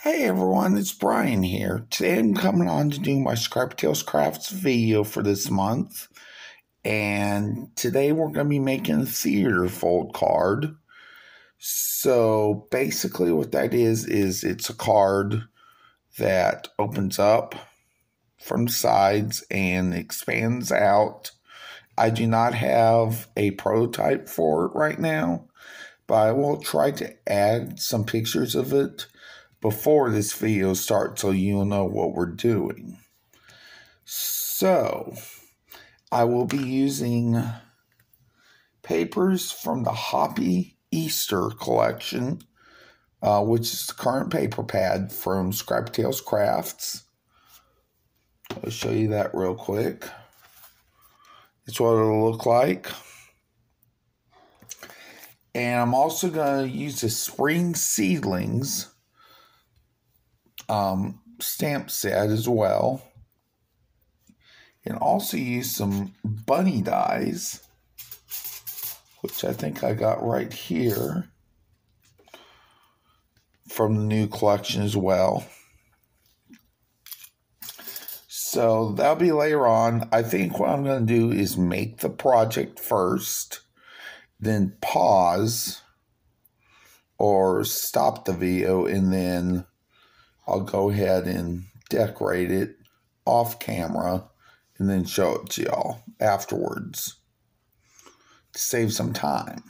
Hey everyone, it's Brian here. Today I'm coming on to do my Scrappy Crafts video for this month. And today we're going to be making a theater fold card. So basically what that is it's a card that opens up from the sides and expands out. I do not have a prototype for it right now, but I will try to add some pictures of it before this video starts so you'll know what we're doing. So, I will be using papers from the HOPPY Easter collection, which is the current paper pad from Scrappy Crafts. I'll show you that real quick. It's what it'll look like. And I'm also going to use the Spring Seedlings stamp set as well, and also use some bunny dies, which I think I got right here from the new collection as well. So that'll be later on. I think what I'm going to do is make the project first, then pause or stop the video, and then I'll go ahead and decorate it off camera and then show it to y'all afterwards to save some time.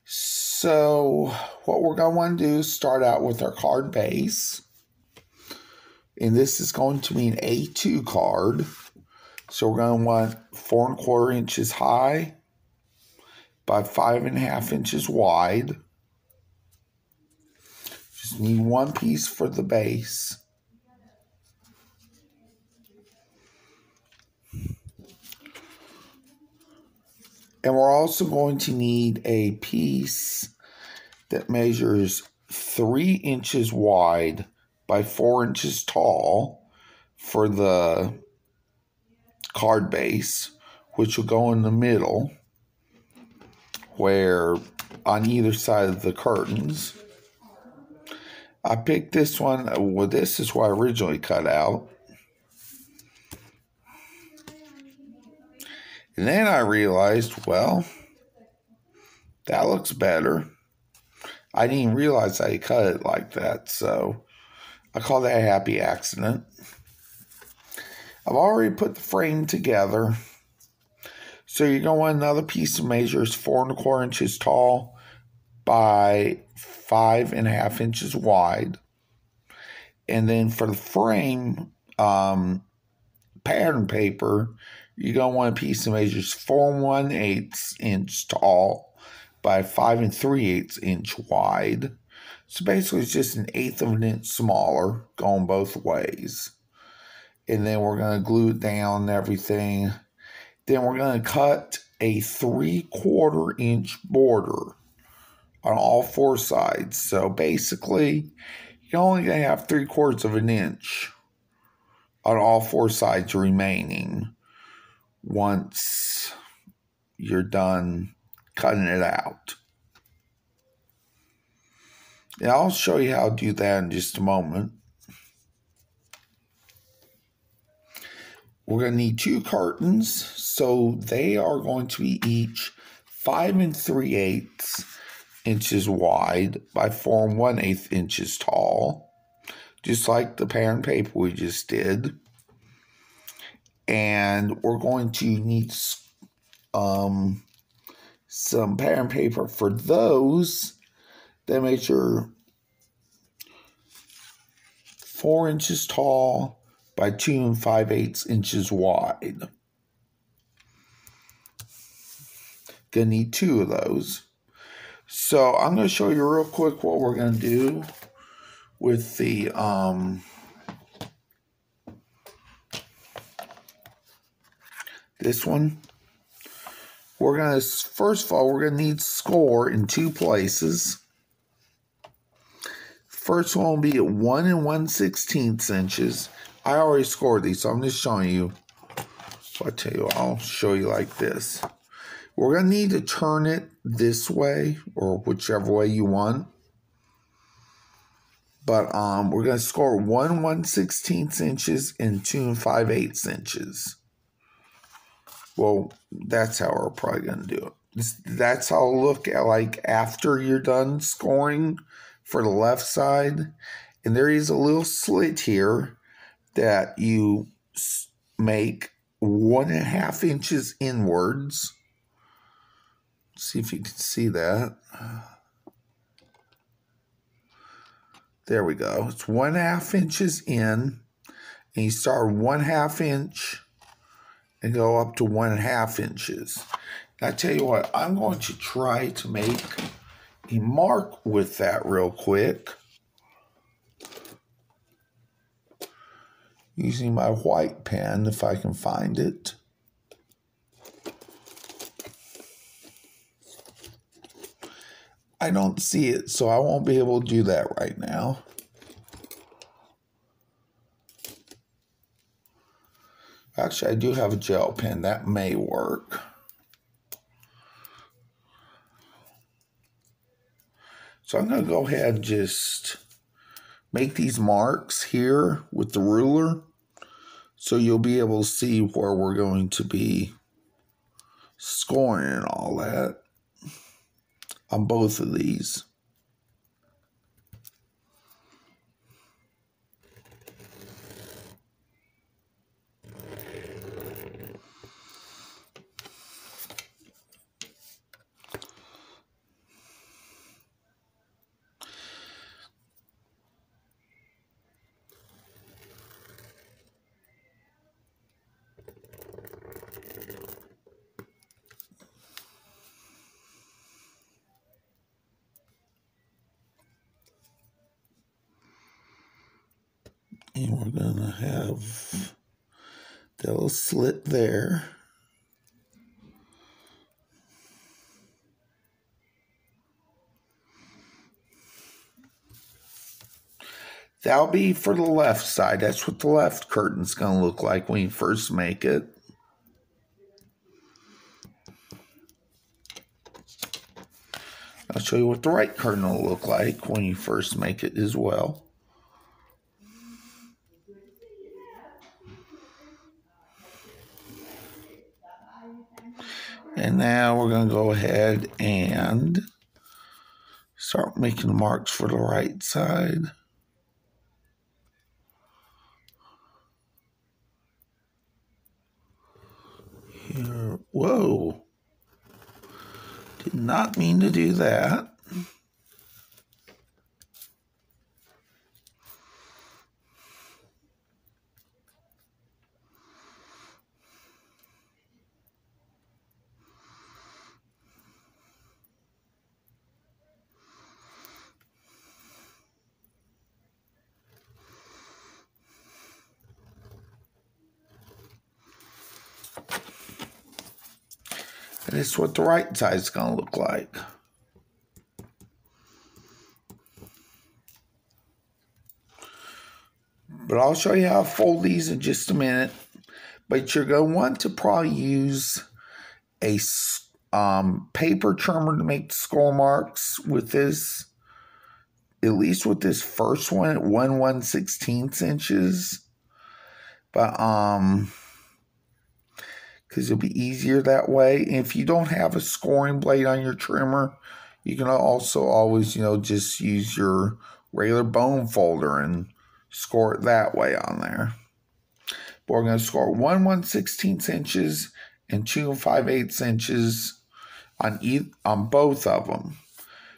So what we're going to want to do is start out with our card base. And this is going to be an A2 card. So we're going to want 4 1/4 inches high by 5 1/2 inches wide. Just need one piece for the base. And we're also going to need a piece that measures 3 inches wide by 4 inches tall for the card base, which will go in the middle, where on either side of the curtains. I picked this one. Well, this is what I originally cut out. And then I realized, well, that looks better. I didn't even realize I cut it like that, so I call that a happy accident. I've already put the frame together. So you're going to want another piece of measures 4 1/4 inches tall by 5 1/2 inches wide. And then for the frame pattern paper, you're going to want a piece that measures 4 1/8 inch tall by 5 3/8 inch wide. So basically it's just 1/8 of an inch smaller going both ways. And then we're going to glue it down and everything. Then we're going to cut a 3 1/4 inch border on all 4 sides. So basically, you're only going to have 3/4 of an inch on all 4 sides remaining once you're done cutting it out. And I'll show you how to do that in just a moment. We're going to need 2 curtains, so they are going to be each 5 3/8 inches wide by 4 1/8 inches tall, just like the pattern paper we just did. And we're going to need some pattern paper for those that measure 4 inches tall by 2 5/8 inches wide. Gonna need 2 of those. So I'm going to show you real quick what we're going to do with the this one. We're going to, first of all, we're going to need score in 2 places. First one will be at 1 1/16 inches. I already scored these, so I'm just showing you. So I tell you, I'll show you like this. We're going to need to turn it this way, or whichever way you want. But we're going to score 1/1/16 inches and 2 5/8 inches. Well, that's how we're probably going to do it. That's how it'll look at, like, after you're done scoring for the left side. And there is a little slit here that you make 1.5 inches inwards. See if you can see that. There we go. It's 1.5 inches in, and you start 1/2 inch and go up to 1.5 inches. Now, I tell you what, I'm going to try to make a mark with that real quick using my white pen if I can find it. I don't see it, so I won't be able to do that right now. Actually, I do have a gel pen. That may work. So I'm going to go ahead and just make these marks here with the ruler so you'll be able to see where we're going to be scoring and all that on both of these. And we're going to have that little slit there. That'll be for the left side. That's what the left curtain's going to look like when you first make it. I'll show you what the right curtain will look like when you first make it as well. And now we're going to go ahead and start making the marks for the right side. Here, whoa. Did not mean to do that. And this is what the right side is going to look like. But I'll show you how to fold these in just a minute. But you're going to want to probably use a paper trimmer to make the score marks with this. At least with this first one at 1/1/16 inches. But because it'll be easier that way. And if you don't have a scoring blade on your trimmer, you can also always, just use your regular bone folder and score it that way on there. But we're going to score 1/1/16 inches and 2 5/8 inches on both of them.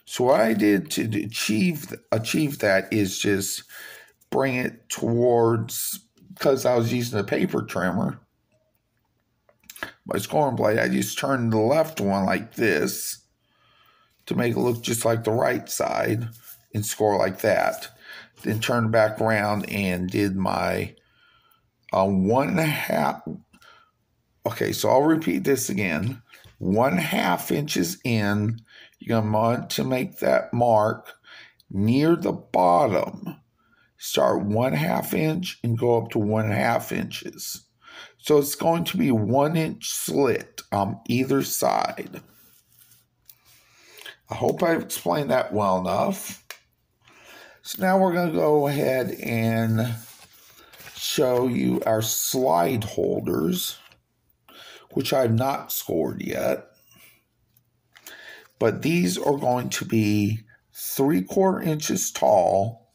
So what I did to achieve that is just bring it towards, because I was using a paper trimmer, my scoring blade, I just turned the left one like this to make it look just like the right side and score like that. Then turned back around and did my 1.5. Okay, so I'll repeat this again. 1.5 inches in, you're going to want to make that mark near the bottom. Start 1/2 inch and go up to 1.5 inches. So it's going to be 1 inch slit on either side. I hope I've explained that well enough. So now we're going to go ahead and show you our slide holders, which I have not scored yet. But these are going to be 3/4 inches tall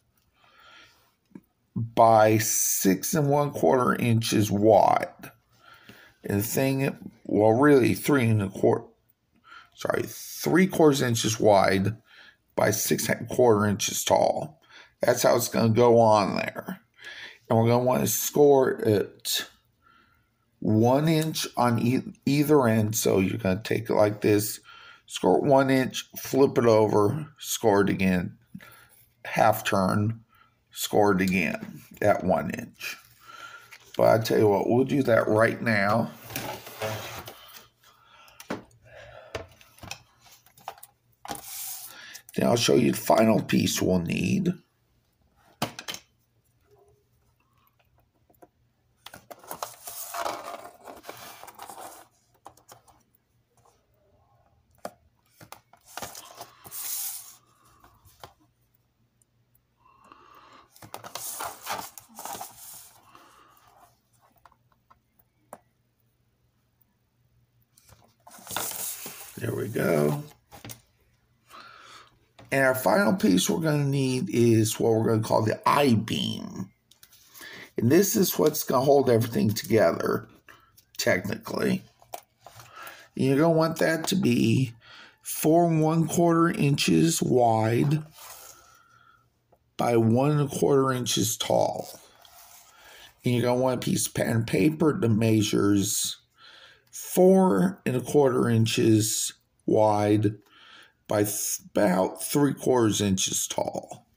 by 6 1/4 inches wide. And the thing, well, really 3/4 inches wide by 6 1/4 inches tall. That's how it's going to go on there. And we're going to want to score it 1 inch on either end. So you're going to take it like this, score it 1 inch, flip it over, score it again, half turn, score it again at 1 inch. But I tell you what, we'll do that right now. Then I'll show you the final piece we'll need. There we go. And our final piece we're going to need is what we're going to call the I-beam. And this is what's going to hold everything together, technically. And you're going to want that to be 4 1/4 inches wide by 1 1/4 inches tall. And you're going to want a piece of pen and paper that measures 4 1/4 inches wide by about 3/4 inches tall.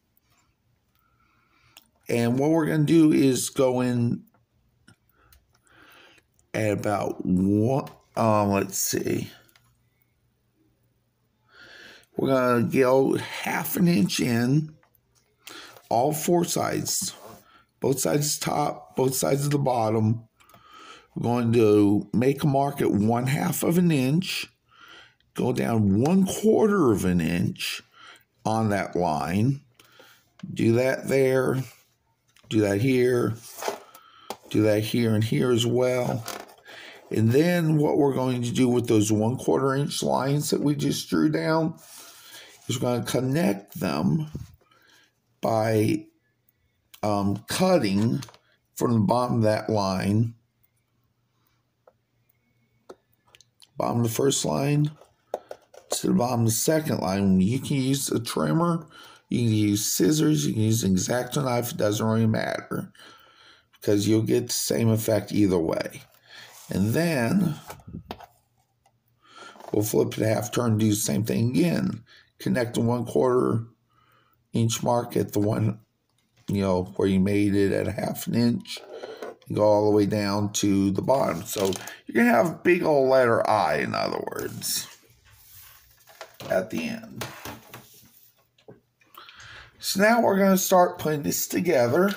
And what we're going to do is go in at about one, let's see. We're going to go 1/2 inch in, all 4 sides, both sides of the top, both sides of the bottom. We're going to make a mark at 1/2 inch, go down 1/4 inch on that line. Do that there, do that here, do that here and here as well. And then what we're going to do with those 1/4 inch lines that we just drew down is we're going to connect them by cutting from the bottom of that line, bottom of the first line to the bottom of the second line. You can use a trimmer, you can use scissors, you can use an X-Acto knife, it doesn't really matter, because you'll get the same effect either way. And then we'll flip it half turn, do the same thing again. Connect the 1/4 inch mark at the one, where you made it at 1/2 inch. You go all the way down to the bottom. So you're going to have a big old letter I, in other words, at the end. So now we're going to start putting this together.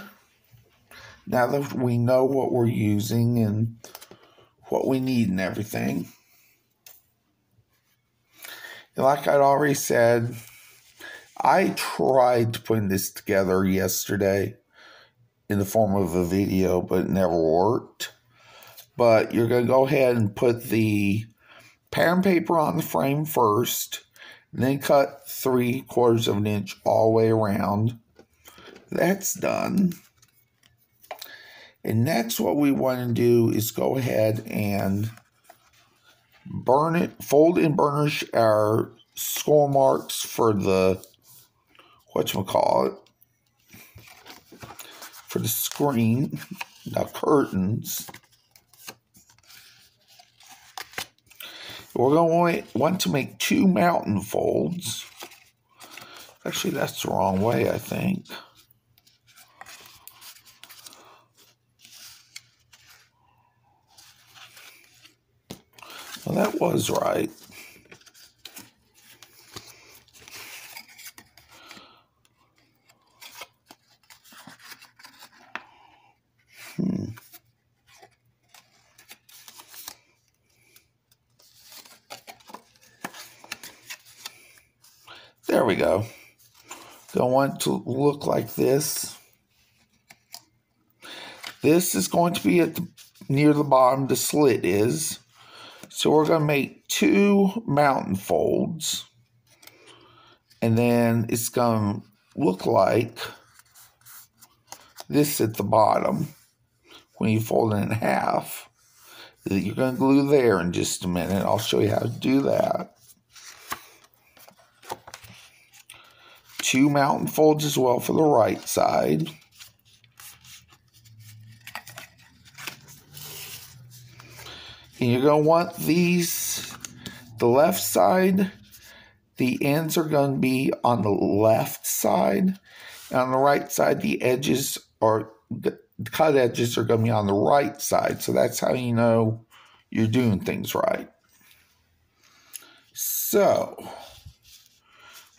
Now that we know what we're using and what we need and everything. And like I'd already said, I tried putting this together yesterday in the form of a video, but it never worked. But you're going to go ahead and put the pattern paper on the frame first, and then cut 3/4 inch all the way around. That's done. And next what we want to do is go ahead and burn it, fold and burnish our score marks for the, for the screen, the curtains. We're going to want to make 2 mountain folds. Actually, that's the wrong way, I think. Well, that was right. There we go. going to want to look like this. This is going to be at near the bottom the slit is. So we're going to make 2 mountain folds. And then it's going to look like this at the bottom when you fold it in half. You're going to glue there in just a minute. I'll show you how to do that. 2 mountain folds as well for the right side. And you're going to want these, the left side, the ends are going to be on the left side. And on the right side, the edges are, the cut edges are going to be on the right side. So that's how you know you're doing things right. So,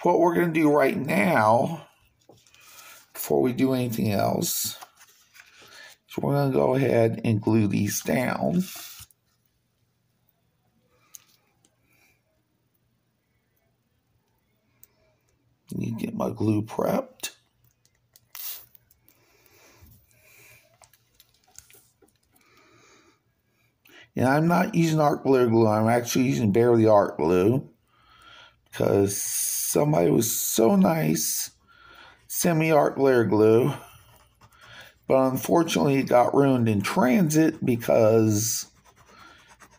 what we're going to do right now, before we do anything else, is we're going to go ahead and glue these down. I need to get my glue prepped. And I'm not using art glue, I'm actually using barely art glue because somebody was so nice, sent me art glue, but unfortunately it got ruined in transit because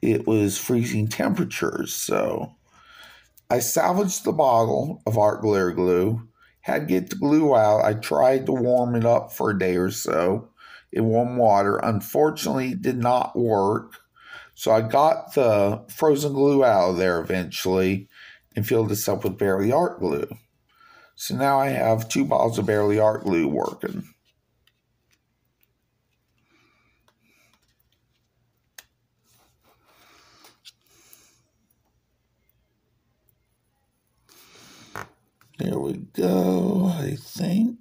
it was freezing temperatures. So I salvaged the bottle of art glue, had to get the glue out. I tried to warm it up for a day or so in warm water. Unfortunately, it did not work. So I got the frozen glue out of there eventually and filled this up with barely art glue. So now I have 2 bottles of barely art glue working. There we go, I think.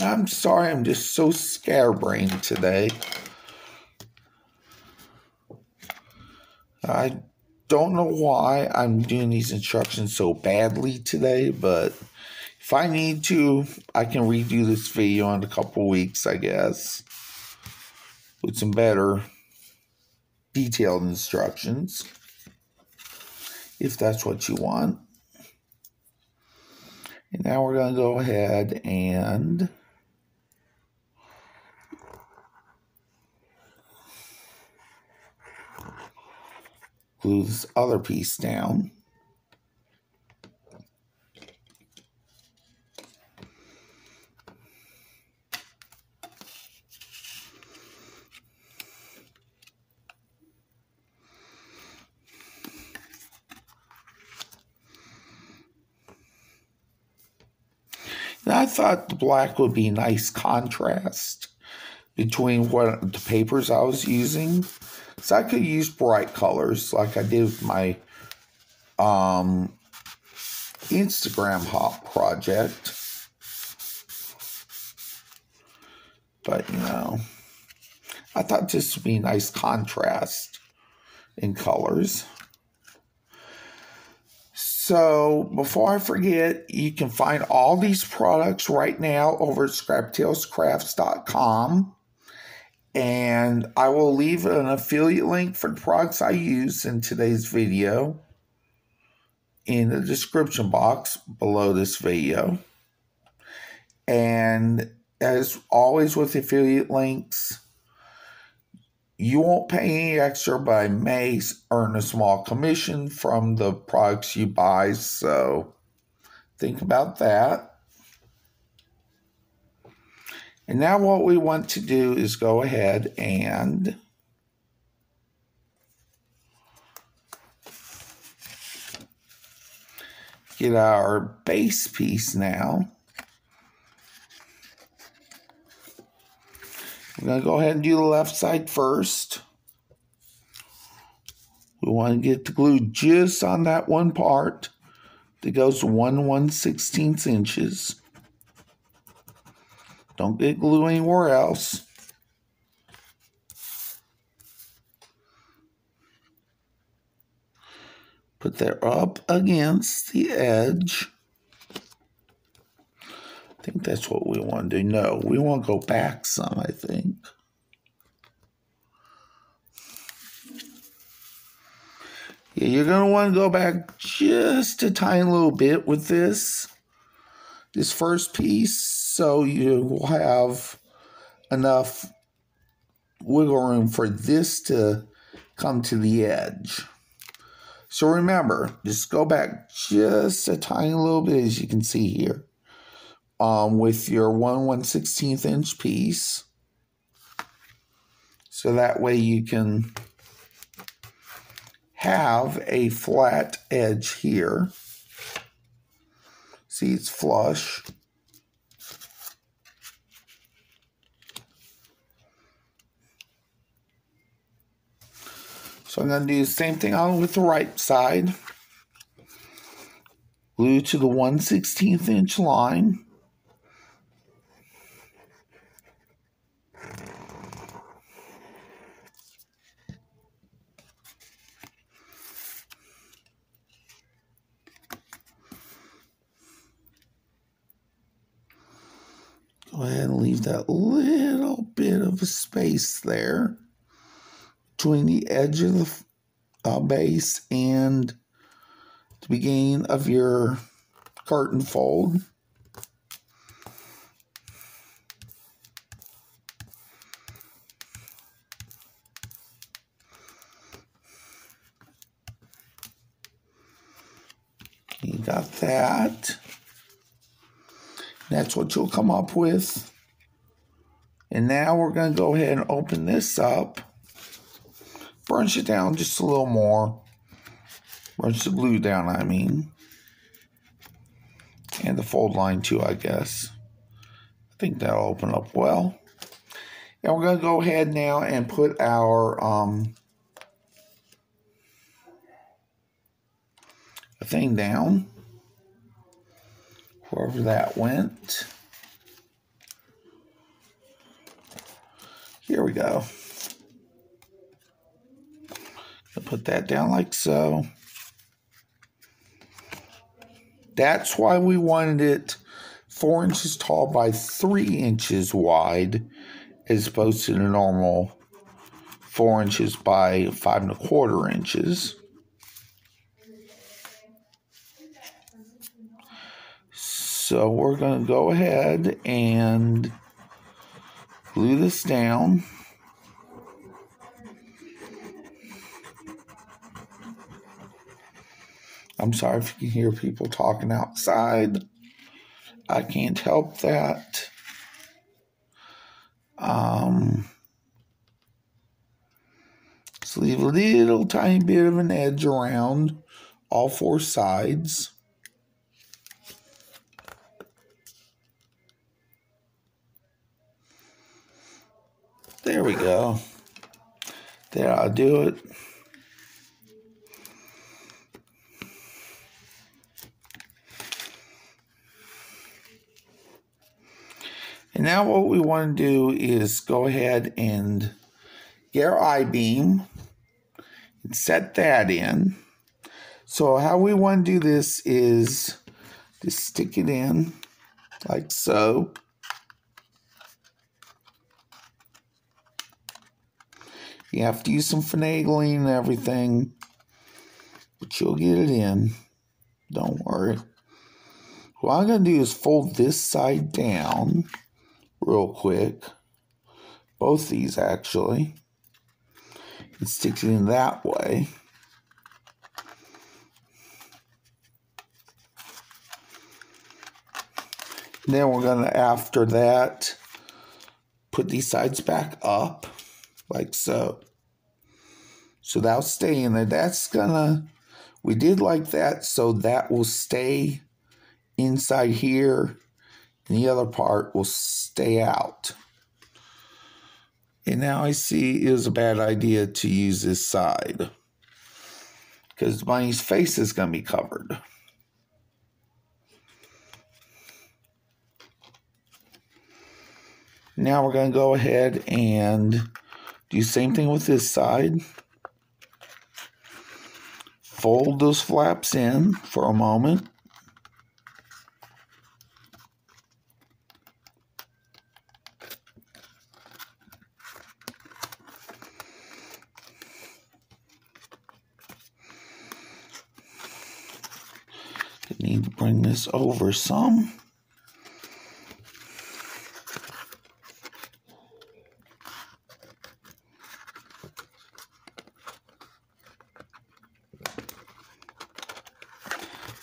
I'm sorry, I'm just so scatterbrained today. I don't know why I'm doing these instructions so badly today, but if I need to, I can redo this video in a couple weeks, I guess, with some better detailed instructions, if that's what you want. And now we're going to go ahead and glue this other piece down. And I thought the black would be a nice contrast between what the papers I was using. So I could use bright colors like I did with my Instagram hop project. But, you know, I thought this would be a nice contrast in colors. So, before I forget, you can find all these products right now over at scrappytailscrafts.com. And I will leave an affiliate link for the products I use in today's video in the description box below this video. And as always with affiliate links, you won't pay any extra, but I may earn a small commission from the products you buy, so think about that. And now what we want to do is go ahead and get our base piece now. We're going to go ahead and do the left side first. We want to get the glue just on that one part that goes 1/1/16 inches. Don't get glue anywhere else. Put that up against the edge. I think that's what we want to do. No, we want to go back some, I think. Yeah, you're going to want to go back just a tiny little bit with this first piece, so you will have enough wiggle room for this to come to the edge. So remember, just go back just a tiny little bit, as you can see here, with your 1/1/16 inch piece. So that way you can have a flat edge here. See, it's flush. So I'm going to do the same thing on with the right side. Glue to the 1/16 inch line. Go ahead and leave that little bit of a space there between the edge of the base and the beginning of your curtain fold. You got that. That's what you'll come up with. And now we're going to go ahead and open this up. Brunch it down just a little more. Brunch the glue down, I mean. And the fold line too, I guess. I think that'll open up well. And we're going to go ahead now and put our thing down. Wherever that went. Here we go. I'll put that down like so. That's why we wanted it 4 inches tall by 3 inches wide, as opposed to the normal 4 inches by 5 1/4 inches. So we're going to go ahead and glue this down. I'm sorry if you can hear people talking outside. I can't help that. Just leave a little tiny bit of an edge around all 4 sides. There we go. There, I'll do it. And now what we want to do is go ahead and get our I-beam and set that in. So how we want to do this is just stick it in like so. You have to use some finagling and everything, but you'll get it in. Don't worry. What I'm going to do is fold this side down real quick. Both these, actually. And stick it in that way. And then we're going to, after that, put these sides back up. Like so. So that'll stay in there. That's gonna, we did like that, so that will stay inside here, and the other part will stay out. And now I see it was a bad idea to use this side, because Bunny's face is going to be covered. Now we're going to go ahead and do the same thing with this side. Fold those flaps in for a moment. I need to bring this over some.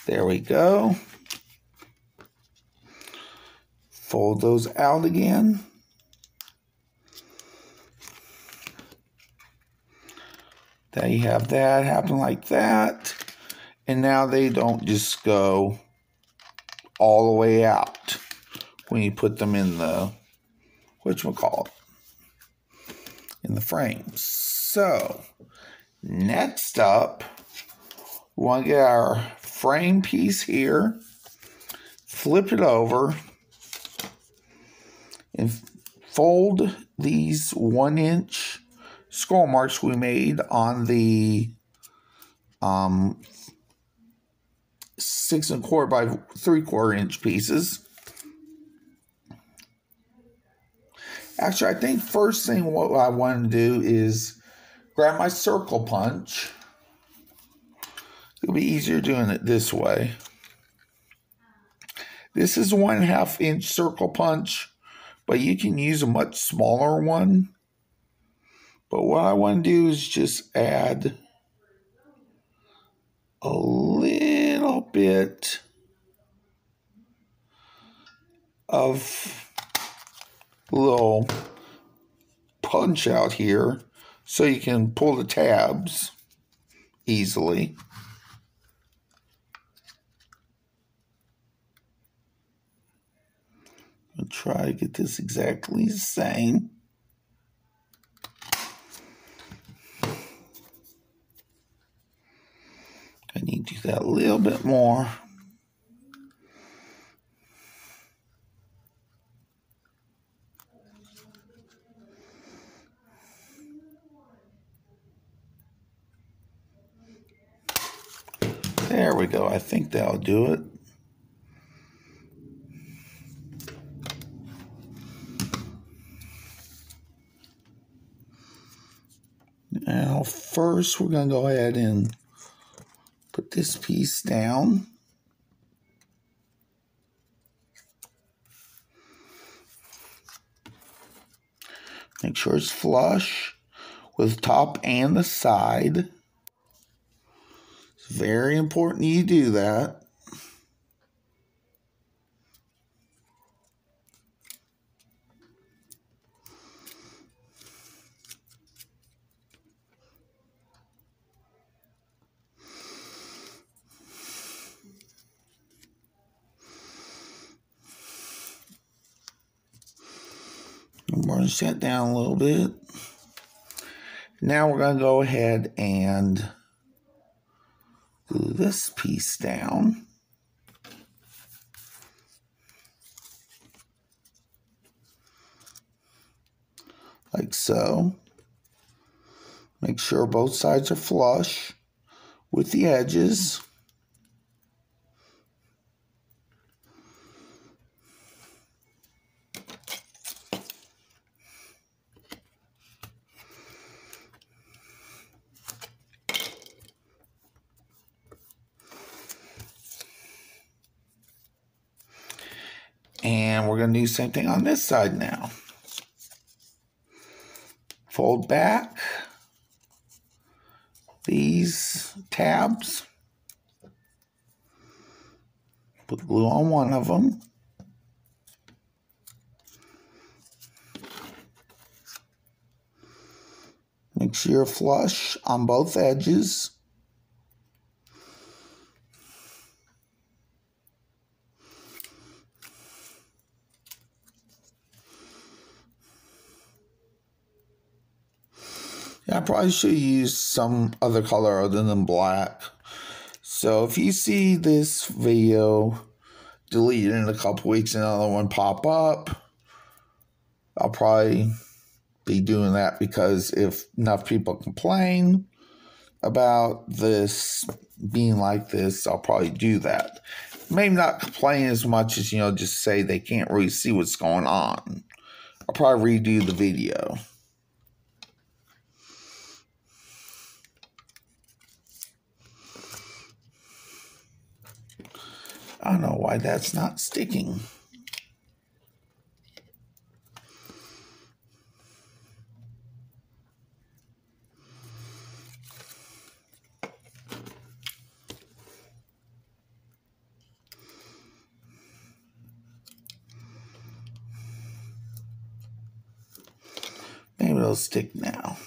There we go. Fold those out again. There you have that happen like that. And now they don't just go all the way out when you put them in the, whatchamacallit, in the frames. So, next up, we want to get our frame piece here, flip it over, and fold these 1-inch scroll marks we made on the 6 1/4 by 3/4 inch pieces. Actually, I think first thing what I want to do is grab my circle punch. It'll be easier doing it this way. This is 1/2 inch circle punch, but you can use a much smaller one. But what I want to do is just add a little bit of little punch out here so you can pull the tabs easily. I'll try to get this exactly the same. I need to do that a little bit more. There we go. I think that'll do it. Now, first, we're going to go ahead and put this piece down. Make sure it's flush with top and the side. It's very important you do that. Burnish that down a little bit. Now we're going to go ahead and glue this piece down. Like so. Make sure both sides are flush with the edges. And we're going to do the same thing on this side now. Fold back these tabs. Put glue on one of them. Make sure you're flush on both edges. I probably should use some other color other than black. So if you see this video deleted in a couple weeks and another one pop up, I'll probably be doing that because if enough people complain about this being like this, I'll probably do that. Maybe not complain as much as, just say they can't really see what's going on. I'll probably redo the video. I don't know why that's not sticking. Maybe it'll stick now.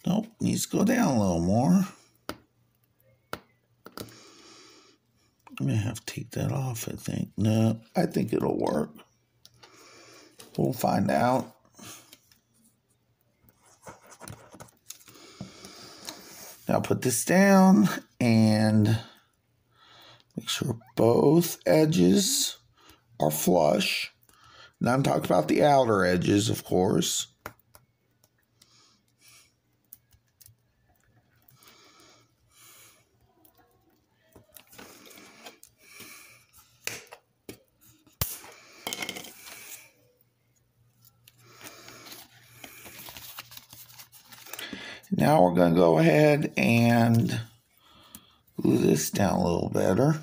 Nope, needs to go down a little more. I'm going to have to take that off, I think. No, I think it'll work. We'll find out. Now put this down and make sure both edges are flush. Now I'm talking about the outer edges, of course. Now we're going to go ahead and glue this down a little better.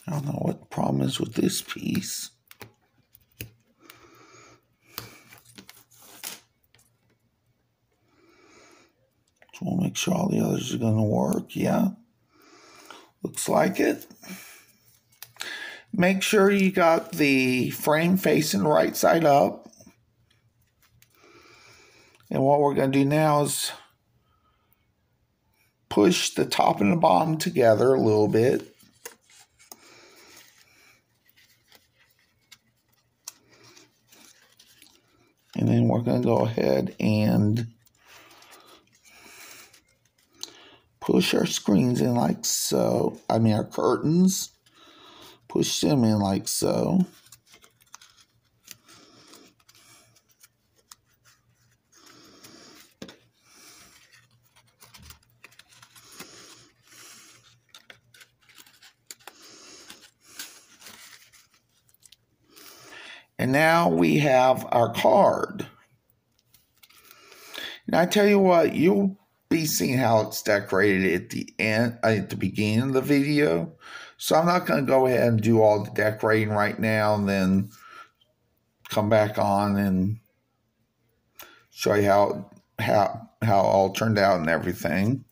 I don't know what the problem is with this piece. So we'll make sure all the others are going to work. Yeah, looks like it. Make sure you got the frame facing the right side up. And what we're going to do now is push the top and the bottom together a little bit. And then we're going to go ahead and push our screens in like so. I mean our curtains. Push them in like so. And now we have our card. And I tell you what, you'll be seeing how it's decorated at the end, at the beginning of the video. So I'm not going to go ahead and do all the decorating right now and then come back on and show you how all turned out and everything.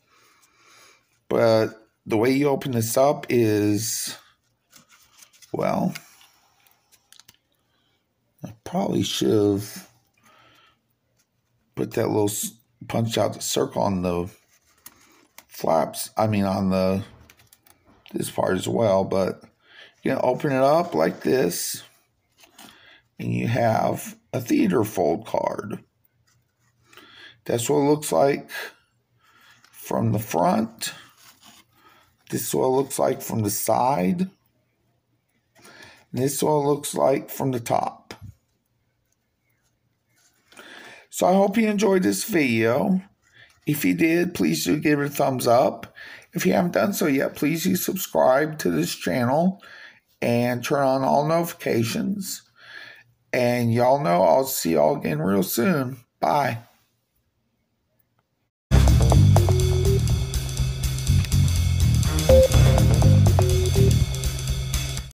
But the way you open this up is, well, I probably should have put that little punch out the circle on the flaps. I mean on the this part as well, but you're going to open it up like this, and you have a theater fold card. That's what it looks like from the front. This is what it looks like from the side. And this is what it looks like from the top. So I hope you enjoyed this video. If you did, please do give it a thumbs up. If you haven't done so yet, please do subscribe to this channel and turn on all notifications. And y'all know I'll see y'all again real soon. Bye.